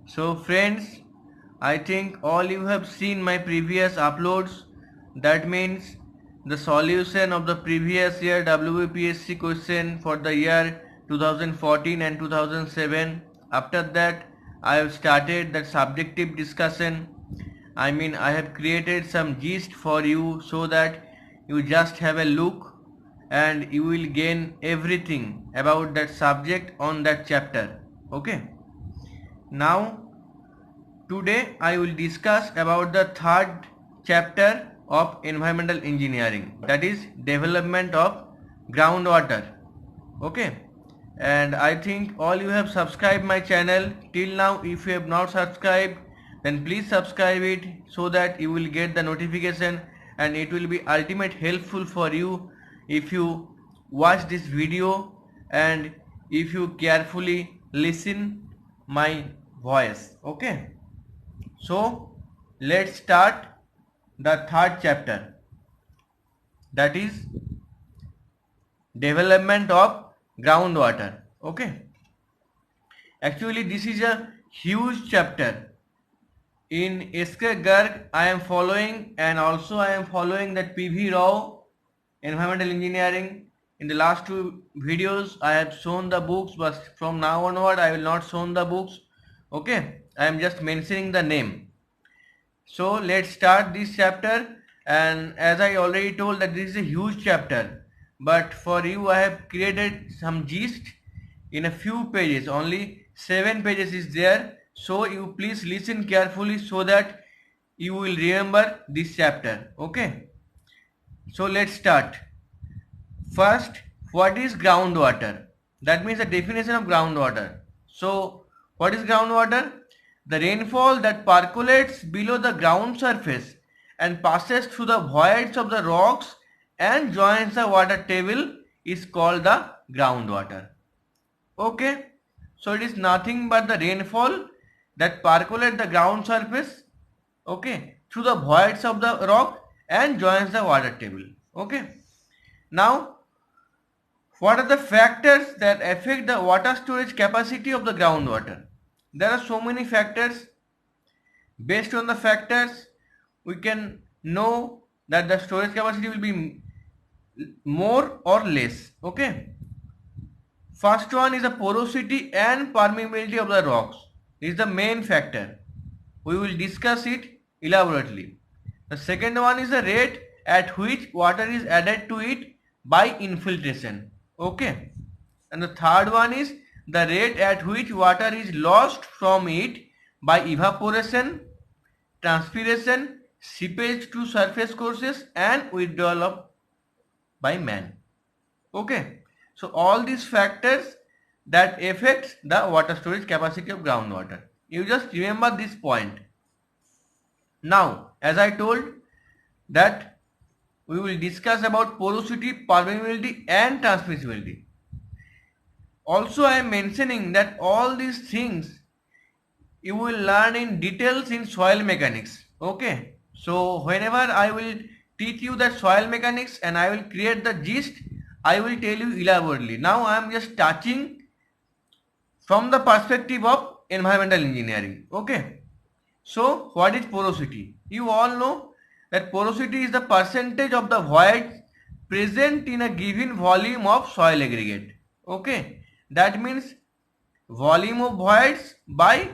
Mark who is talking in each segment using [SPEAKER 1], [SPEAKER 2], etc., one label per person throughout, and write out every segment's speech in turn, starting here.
[SPEAKER 1] So friends, I think all you have seen my previous uploads. That means the solution of the previous year WBPSC question for the year 2014 and 2007. After that, I have started that subjective discussion. I have created some gist for you so that you just have a look and you will gain everything about that subject on that chapter. Okay. Now today I will discuss about the third chapter of environmental engineering, that is development of groundwater. Okay, and I think all you have subscribed my channel till now. If you have not subscribed, then please subscribe it so that you will get the notification, and it will be ultimate helpful for you if you watch this video and if you carefully listen my voice. Okay, so let's start the third chapter, that is development of groundwater. Okay, actually this is a huge chapter. In S.K. Garg I am following, and also I am following that P.V. Rao environmental engineering. In the last two videos I have shown the books, but from now onward I will not show the books. Okay, I am just mentioning the name. So let's start this chapter, and as I already told that this is a huge chapter, but for you I have created some gist in a few pages. Only 7 pages is there, so you please listen carefully so that you will remember this chapter. Okay, so let's start. First, what is groundwater? That means the definition of groundwater. So, what is groundwater? The rainfall that percolates below the ground surface and passes through the voids of the rocks and joins the water table is called the groundwater. Okay, so it is nothing but the rainfall that percolates the ground surface, okay, through the voids of the rock and joins the water table. Okay, now what are the factors that affect the water storage capacity of the groundwater? There are so many factors. Based on the factors, we can know that the storage capacity will be more or less. Okay. First one is the porosity and permeability of the rocks. This is the main factor. We will discuss it elaborately. The second one is the rate at which water is added to it by infiltration. Okay. And the third one is the rate at which water is lost from it by evaporation, transpiration, seepage to surface courses and withdrawal by man. Okay. So all these factors that affects the water storage capacity of groundwater. You just remember this point. Now, as I told that we will discuss about porosity, permeability and transmissibility. Also, I am mentioning that all these things you will learn in details in soil mechanics. Okay. So, whenever I will teach you that soil mechanics and I will create the gist, I will tell you elaborately. Now, I am just touching from the perspective of environmental engineering. Okay. So, what is porosity? You all know that porosity is the percentage of the void present in a given volume of soil aggregate. Okay. That means volume of voids by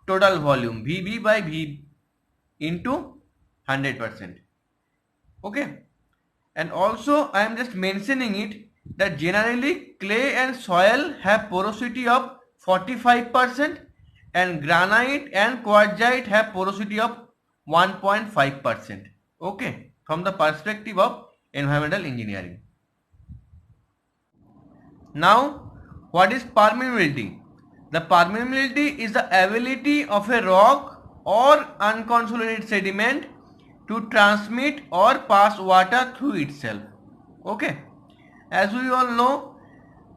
[SPEAKER 1] total volume, VB by V into 100%. Okay. And also I am just mentioning it that generally clay and soil have porosity of 45% and granite and quartzite have porosity of 1.5%. Okay, from the perspective of environmental engineering. Now, what is permeability? The permeability is the ability of a rock or unconsolidated sediment to transmit or pass water through itself. Okay, as we all know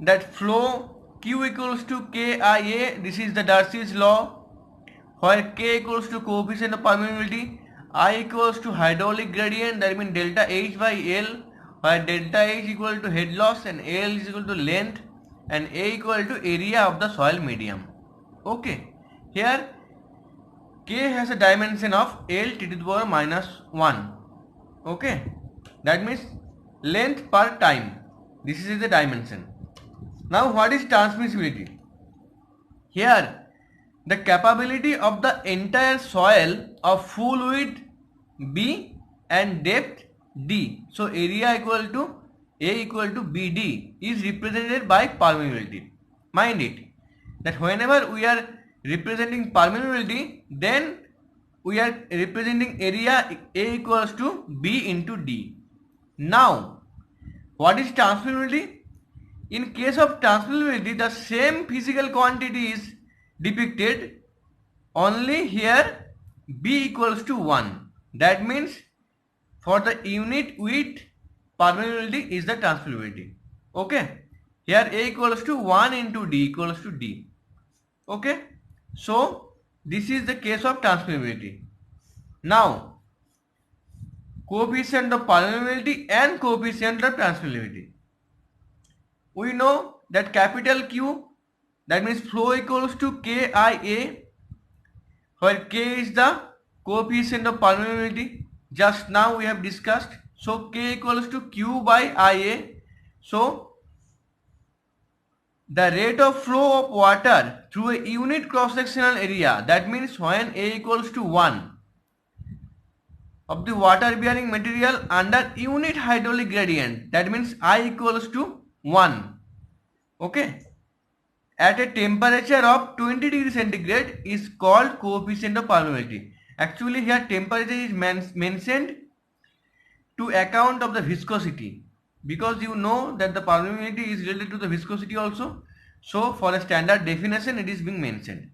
[SPEAKER 1] that flow Q equals to KIA, this is the Darcy's law, where K equals to coefficient of permeability, I equals to hydraulic gradient, that means delta H by L, where delta H equal to head loss and L is equal to length and A equal to area of the soil medium. Okay, here K has a dimension of L T to the power minus 1. Okay, that means length per time. This is the dimension. Now what is transmissibility? Here the capability of the entire soil of full width B and depth D, so area equal to A equal to BD, is represented by permeability. Mind it that whenever we are representing permeability, then we are representing area A equals to B into D. Now what is transmissibility? In case of transmissibility, the same physical quantity is depicted, only here B equals to 1. That means for the unit width, permeability is the transmissibility. Okay, here A equals to 1 into D equals to D. Okay, so this is the case of transmissibility. Now coefficient of permeability and coefficient of transmissibility. We know that capital Q, that means flow equals to KIA, where K is the coefficient of permeability. Just now we have discussed. So K equals to Q by IA. So the rate of flow of water through a unit cross-sectional area, that means when A equals to 1, of the water bearing material under unit hydraulic gradient, that means I equals to 1. Okay, at a temperature of 20 degree centigrade is called coefficient of permeability. Actually here temperature is mentioned to account of the viscosity, because you know that the permeability is related to the viscosity also. So for a standard definition it is being mentioned.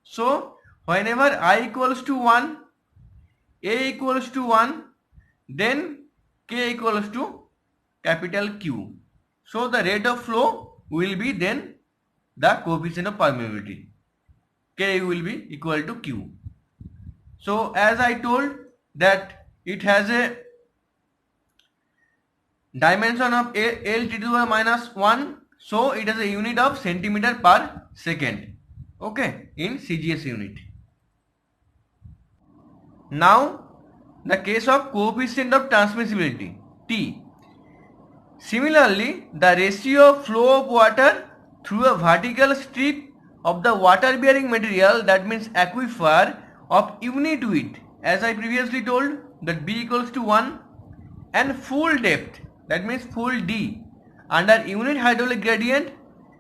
[SPEAKER 1] So whenever I equals to 1, A equals to 1, then K equals to capital Q. So the rate of flow will be then the coefficient of permeability. K will be equal to Q. So as I told that it has a dimension of L T to the power minus 1. So it has a unit of centimeter per second. Okay, in CGS unit. Now the case of coefficient of transmissibility, T. Similarly, the ratio of flow of water through a vertical strip of the water bearing material, that means aquifer, of unit width, as I previously told, that B equals to 1, and full depth, that means full D, under unit hydraulic gradient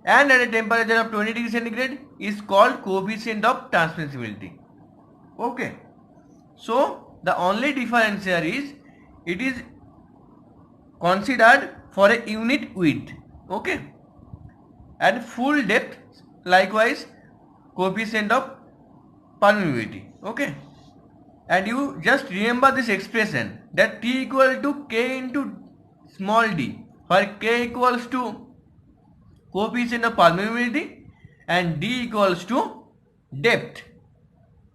[SPEAKER 1] and at a temperature of 20 degree centigrade is called coefficient of transmissibility. Okay, so the only difference here is it is considered for a unit width. Okay, and full depth likewise coefficient of permeability. Okay, and you just remember this expression that T equal to K into small d, where K equals to coefficient of permeability and D equals to depth.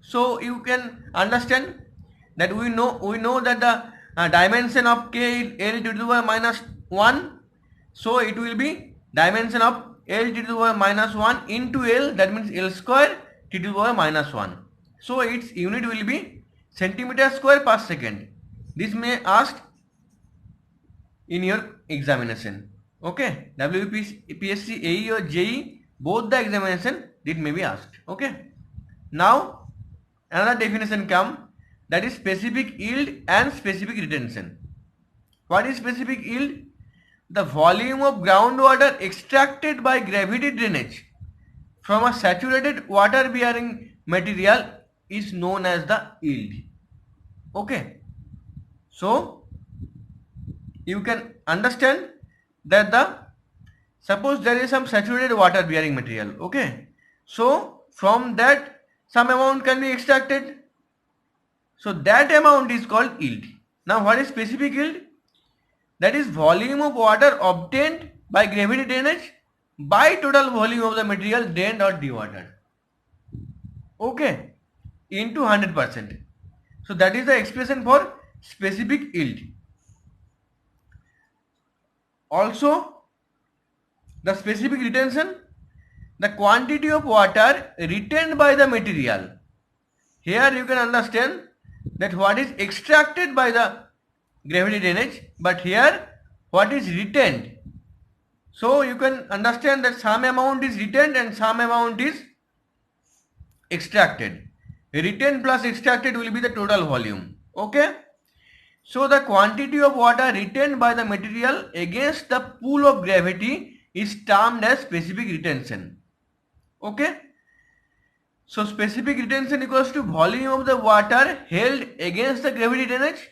[SPEAKER 1] So you can understand that we know that the dimension of K is L to the power minus 1. So it will be dimension of L to the power minus 1 into L, that means L square to the power minus 1. So its unit will be centimeter square per second. This may asked in your examination. Okay, WPSC, AE or JE, both the examination it may be asked. Okay, now another definition come, that is specific yield and specific retention. What is specific yield? The volume of groundwater extracted by gravity drainage from a saturated water bearing material is known as the yield. Okay, so you can understand that suppose there is some saturated water bearing material. Okay, so from that some amount can be extracted, so that amount is called yield. Now what is specific yield? That is volume of water obtained by gravity drainage by total volume of the material drained or dewatered. Okay, into 100%. So that is the expression for specific yield. Also the specific retention, the quantity of water retained by the material. here you can understand that what is extracted by the gravity drainage, but here what is retained. So you can understand that some amount is retained and some amount is extracted. Retained plus extracted will be the total volume. Okay. So the quantity of water retained by the material against the pull of gravity is termed as specific retention. Okay. So specific retention equals to volume of the water held against the gravity drainage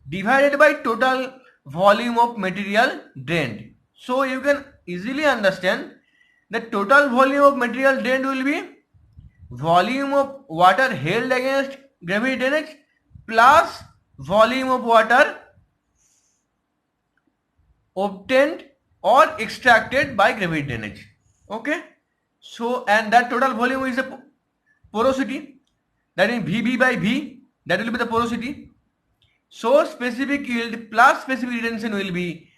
[SPEAKER 1] divided by total volume of material drained. So you can easily understand that total volume of material drained will be volume of water held against gravity drainage plus volume of water obtained or extracted by gravity drainage. Okay. So, and that total volume is a porosity, that is VB by V, that will be the porosity. So specific yield plus specific retention will be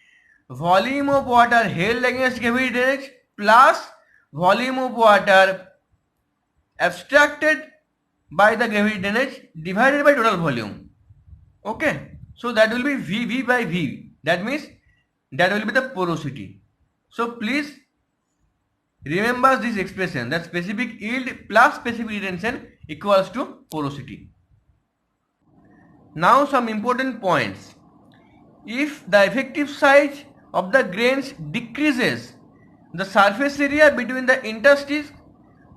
[SPEAKER 1] volume of water held against gravity drainage plus volume of water abstracted by the gravity drainage divided by total volume. Okay. So that will be VV by V. That means that will be the porosity. So please remember this expression, that specific yield plus specific retention equals to porosity. Now some important points. If the effective size of the grains decreases, the surface area between the interstices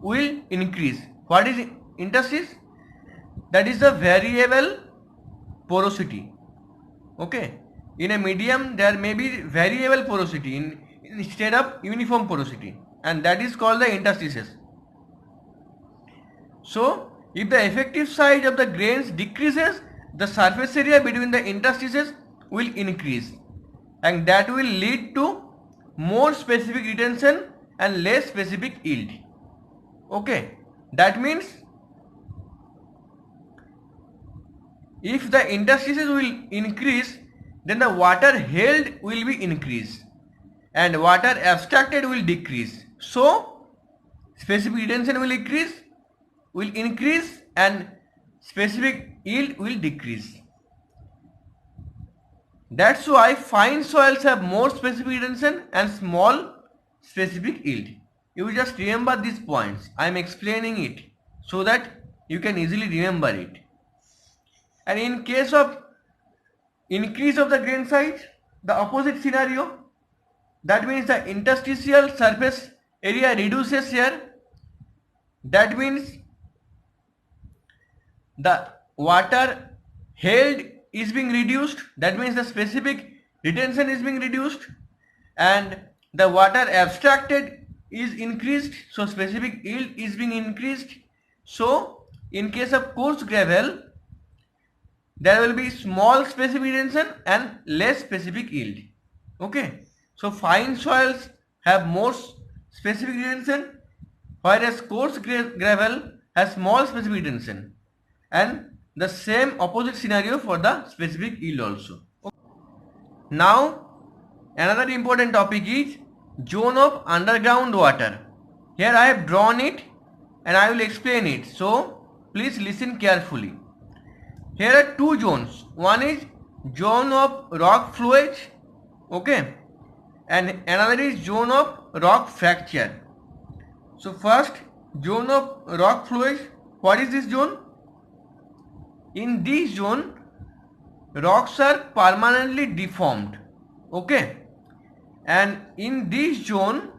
[SPEAKER 1] will increase. What is interstice? That is the variable porosity. Okay. In a medium there may be variable porosity instead of uniform porosity, and that is called the interstices. So if the effective size of the grains decreases, the surface area between the interstices will increase, and that will lead to more specific retention and less specific yield. Okay. That means if the interstices will increase, then the water held will be increased and water abstracted will decrease. So specific retention will increase and specific yield will decrease. That's why fine soils have more specific retention and small specific yield. You just remember these points. I am explaining it so that you can easily remember it. And in case of increase of the grain size, the opposite scenario, that means the interstitial surface area reduces here. That means the water held is being reduced, that means the specific retention is being reduced, and the water abstracted is increased, so specific yield is being increased. So in case of coarse gravel, there will be small specific retention and less specific yield. Okay. So fine soils have more specific retention, whereas coarse gravel has small specific retention, and the same opposite scenario for the specific yield also. Okay. Now another important topic is zone of underground water. Here I have drawn it and I will explain it, so please listen carefully. Here are two zones. One is zone of rock flowage, okay, and another is zone of rock fracture. So first, zone of rock flowage. What is this zone? In this zone, rocks are permanently deformed, okay, and in this zone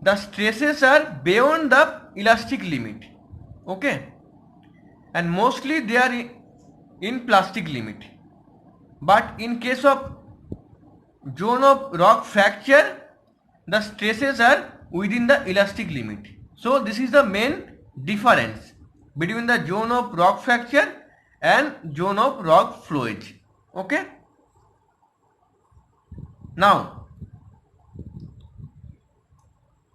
[SPEAKER 1] the stresses are beyond the elastic limit, okay, and mostly they are in plastic limit. But in case of zone of rock fracture, the stresses are within the elastic limit. So this is the main difference between the zone of rock fracture and zone of rock flowage. Okay. Now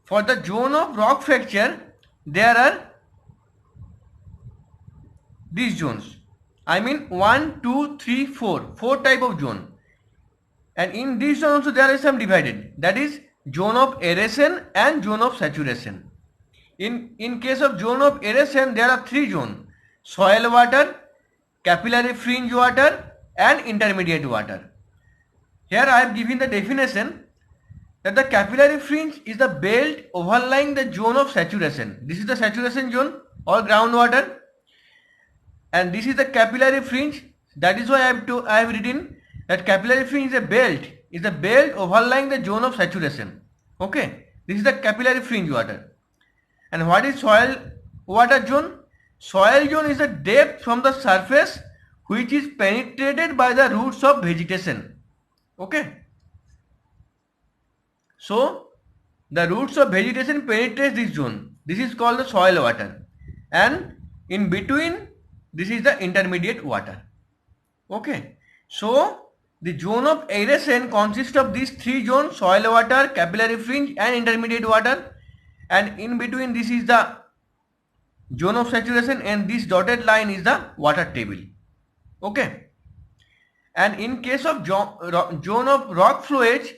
[SPEAKER 1] for the zone of rock fracture, there are these zones. I mean 1, 2, 3, 4. 4 type of zone. And in this zone also there is some divided. That is zone of aeration and zone of saturation. In case of zone of aeration, there are three zones: soil water, capillary fringe water, and intermediate water. Here I have given the definition that the capillary fringe is the belt overlying the zone of saturation. This is the saturation zone or groundwater, and this is the capillary fringe. That is why I have written that capillary fringe is a belt overlying the zone of saturation. Okay, this is the capillary fringe water. And what is soil water zone? Soil zone is the depth from the surface which is penetrated by the roots of vegetation. Okay. So the roots of vegetation penetrate this zone. This is called the soil water. And in between, this is the intermediate water. Okay. So the zone of aeration consists of these three zones: soil water, capillary fringe, and intermediate water. And in between, this is the zone of saturation, and this dotted line is the water table. Okay. And in case of zone of rock flowage,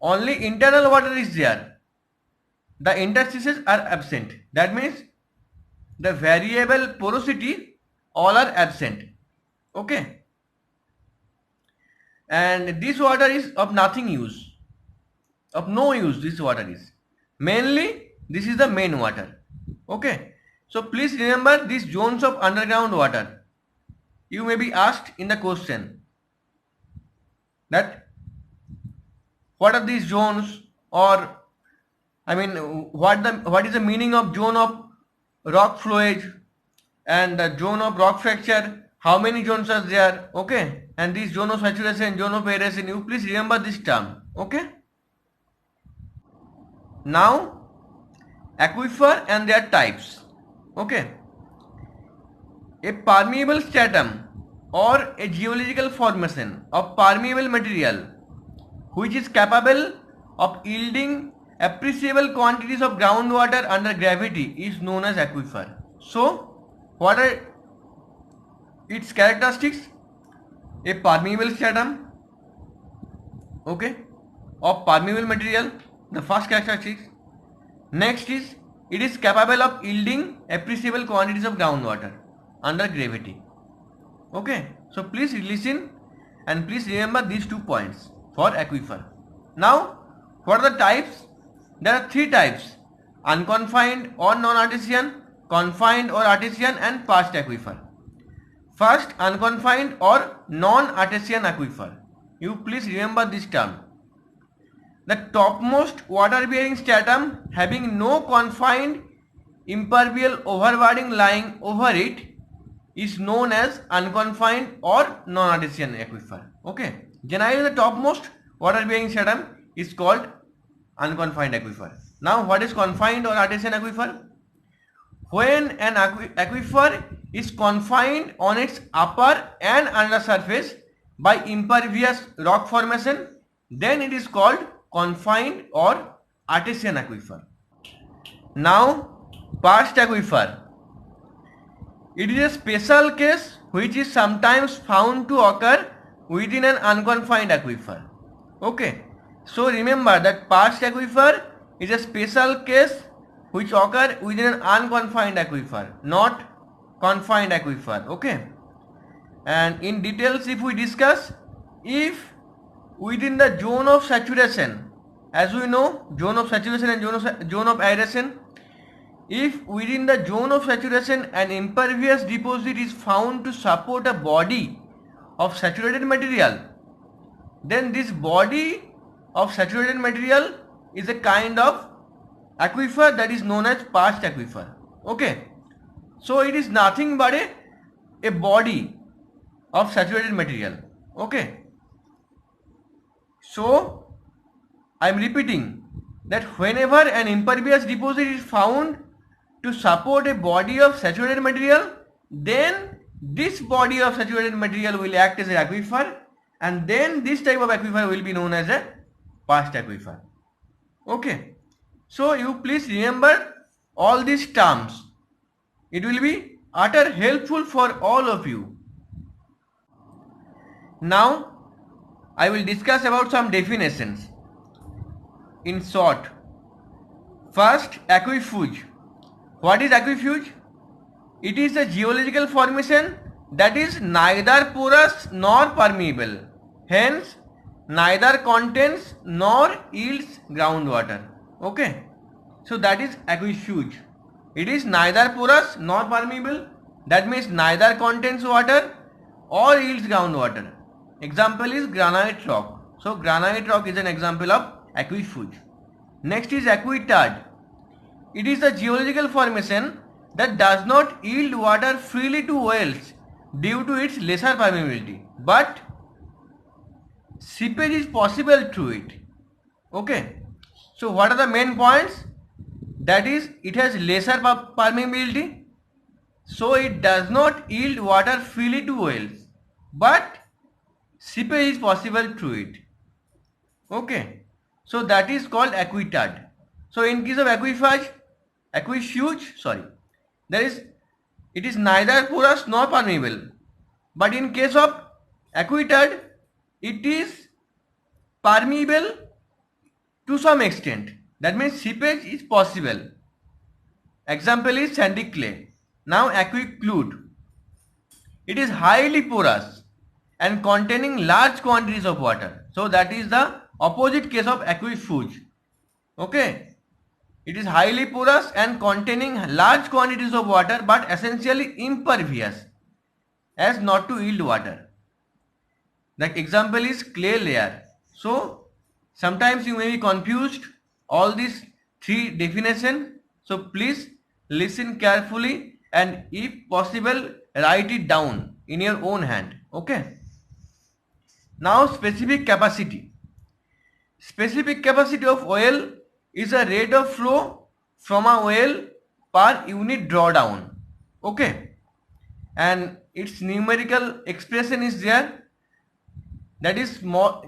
[SPEAKER 1] only internal water is there. The interstices are absent. That means the variable porosity all are absent. Okay. And this water is of nothing use. Of no use this water is. Mainly this is the main water. Okay. So please remember these zones of underground water. You may be asked in the question that what are these zones, or I mean what is the meaning of zone of rock flowage and the zone of rock fracture, how many zones are there. Okay, and this zone of saturation, zone of aeration, you please remember this term. Okay. Now aquifer and their types. Okay, a permeable stratum or a geological formation of permeable material which is capable of yielding appreciable quantities of groundwater under gravity is known as aquifer. So what are its characteristics? A permeable stratum, okay, of permeable material, the first characteristic. Next is it is capable of yielding appreciable quantities of groundwater under gravity. Okay, so please listen and please remember these 2 points for aquifer. Now, what are the types? There are 3 types: unconfined or non-artesian, confined or artesian, and past aquifer. First, unconfined or non-artesian aquifer. You please remember this term. The topmost water-bearing stratum having no confined impermeable overburden lying over it is known as unconfined or non-artesian aquifer. Okay. Generally the topmost water-bearing stratum is called unconfined aquifer. Now what is confined or artesian aquifer? When an aquifer is confined on its upper and under surface by impervious rock formation, then it is called confined or artesian aquifer. Now past aquifer. It is a special case which is sometimes found to occur within an unconfined aquifer. Okay. So remember that past aquifer is a special case which occur within an unconfined aquifer, not confined aquifer. Okay. And in details if we discuss, if within the zone of saturation, as we know, zone of saturation and zone of aeration, if within the zone of saturation an impervious deposit is found to support a body of saturated material, then this body of saturated material is a kind of aquifer that is known as past aquifer. Okay. So it is nothing but a body of saturated material. Okay. So I am repeating that whenever an impervious deposit is found to support a body of saturated material, then this body of saturated material will act as an aquifer, and then this type of aquifer will be known as a past aquifer. Okay. So you please remember all these terms. It will be utter helpful for all of you. Now I will discuss about some definitions. In short, first, aquifuge. What is aquefuge? It is a geological formation that is neither porous nor permeable. Hence, neither contains nor yields groundwater. Okay. So that is aquefuge. It is neither porous nor permeable. That means neither contains water or yields groundwater. Example is granite rock. So granite rock is an example of aquefuge. Next is aquitard. It is a geological formation that does not yield water freely to wells due to its lesser permeability, but seepage is possible through it. Okay. So what are the main points? That is, it has lesser permeability, so it does not yield water freely to wells, but seepage is possible through it. Okay. So that is called aquitard. So in case of aquefuge, it is neither porous nor permeable. But in case of aquitard, it is permeable to some extent. That means seepage is possible. Example is sandy clay. Now aquiclude. It is highly porous and containing large quantities of water. So that is the opposite case of aquefuge. Okay. It is highly porous and containing large quantities of water but essentially impervious as not to yield water. The example is clay layer. So sometimes you may be confused all these three definitions. So please listen carefully and if possible write it down in your own hand. Okay. Now specific capacity. Specific capacity of well is a rate of flow from a well per unit drawdown. Okay. And its numerical expression is there. That is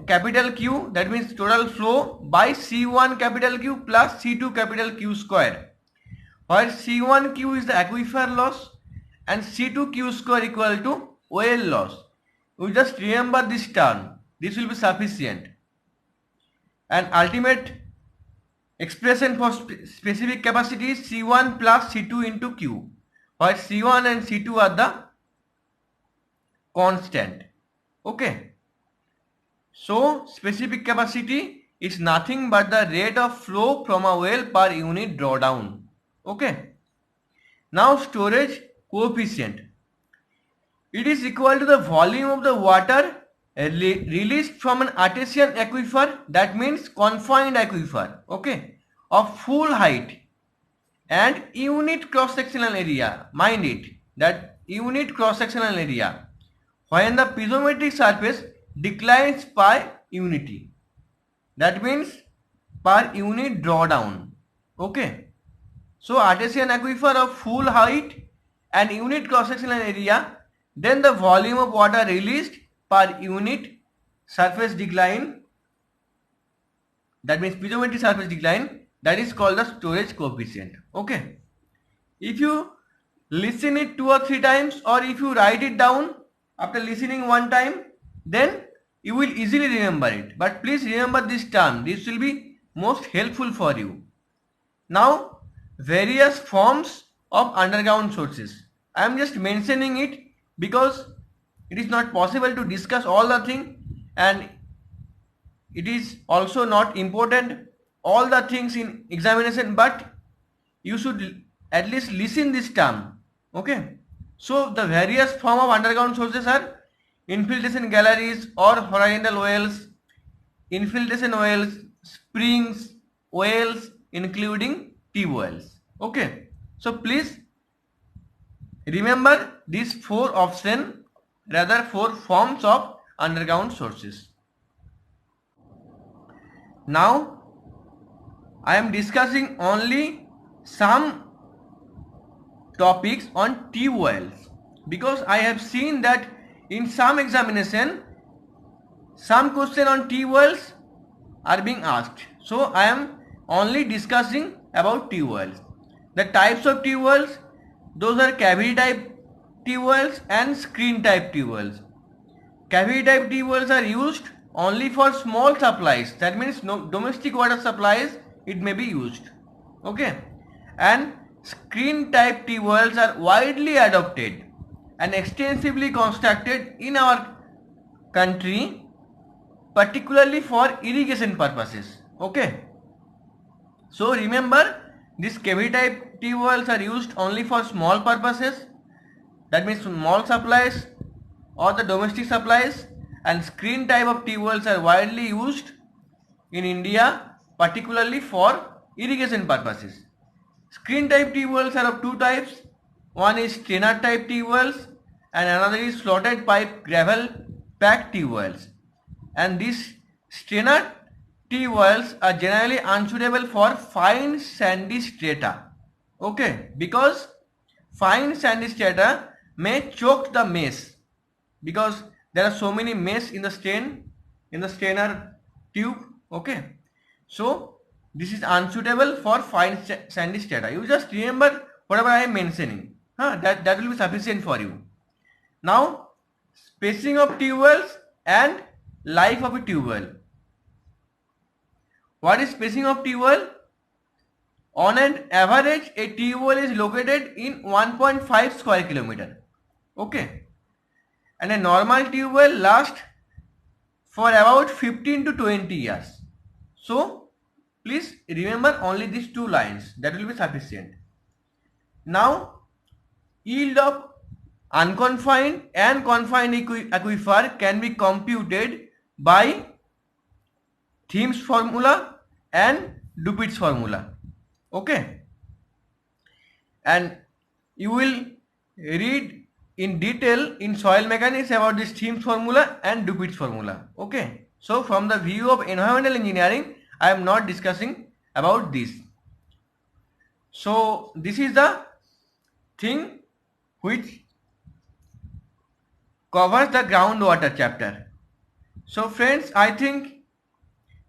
[SPEAKER 1] capital Q, that means total flow by C1 capital Q plus C2 capital Q square. Where C1Q is the aquifer loss and C2Q square equal to well loss. You just remember this term. This will be sufficient. And ultimate expression for specific capacity is C1 plus C2 into Q. Where C1 and C2 are the constant. Okay. So specific capacity is nothing but the rate of flow from a well per unit drawdown. Okay. Now storage coefficient. It is equal to the volume of the water released from an artesian aquifer, that means confined aquifer, okay, of full height and unit cross sectional area. Mind it, that unit cross sectional area when the piezometric surface declines per unity, that means per unit drawdown. Okay. So artesian aquifer of full height and unit cross sectional area, then the volume of water released per unit surface decline, that means piezometric surface decline, that is called the storage coefficient. Okay. If you listen it 2 or 3 times or if you write it down after listening one time, then you will easily remember it. But please remember this term. This will be most helpful for you. Now various forms of underground sources. I am just mentioning it because it is not possible to discuss all the thing and it is also not important all the things in examination, but you should at least listen this term. Okay. So the various form of underground sources are infiltration galleries or horizontal wells, infiltration wells, springs, wells, including tube wells. Okay. So please remember these 4 forms of underground sources. Now I am discussing only some topics on tube wells because I have seen that in some examination some question on tube wells are being asked. So I am only discussing about tube wells. The types of tube wells, those are cavity type tube wells and screen type tube wells. Cavity type tube wells are used only for small supplies, that means no domestic water supplies it may be used. Okay. And screen type tubewells are widely adopted and extensively constructed in our country, particularly for irrigation purposes. Okay. So remember, these cavity type tubewells are used only for small purposes, that means small supplies or the domestic supplies, and screen type of tubewells are widely used in India, particularly for irrigation purposes. Screen type tubewells are of two types. One is strainer type tubewells and another is slotted pipe gravel packed tubewells. And these strainer tubewells are generally unsuitable for fine sandy strata. Okay, because fine sandy strata may choke the mesh, because there are so many mesh in the strainer tube. Okay, so this is unsuitable for fine sandy strata. You just remember whatever I am mentioning. That will be sufficient for you. Now, spacing of tubewells and life of a tubewell. What is spacing of tubewell? On an average, a tubewell is located in 1.5 square kilometer. Okay, and a normal tubewell lasts for about 15 to 20 years. So please remember only these two lines, that will be sufficient. Now, yield of unconfined and confined aquifer can be computed by Thiem's formula and Dupuit's formula. Okay, and you will read in detail in soil mechanics about this Thiem's formula and Dupuit's formula. Okay, so from the view of environmental engineering, I am not discussing about this. So this is the thing which covers the groundwater chapter. So friends, I think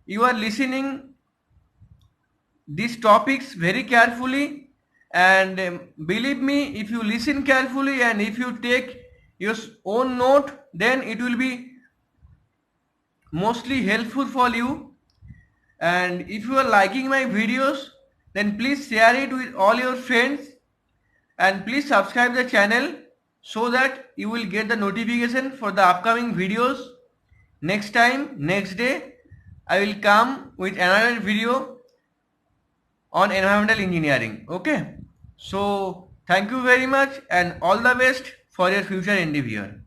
[SPEAKER 1] you are listening these topics very carefully, and believe me, if you listen carefully and if you take your own note, then it will be mostly helpful for you. And if you are liking my videos, then please share it with all your friends and please subscribe the channel so that you will get the notification for the upcoming videos. Next time, next day, I will come with another video on environmental engineering. Okay, so thank you very much and all the best for your future endeavor.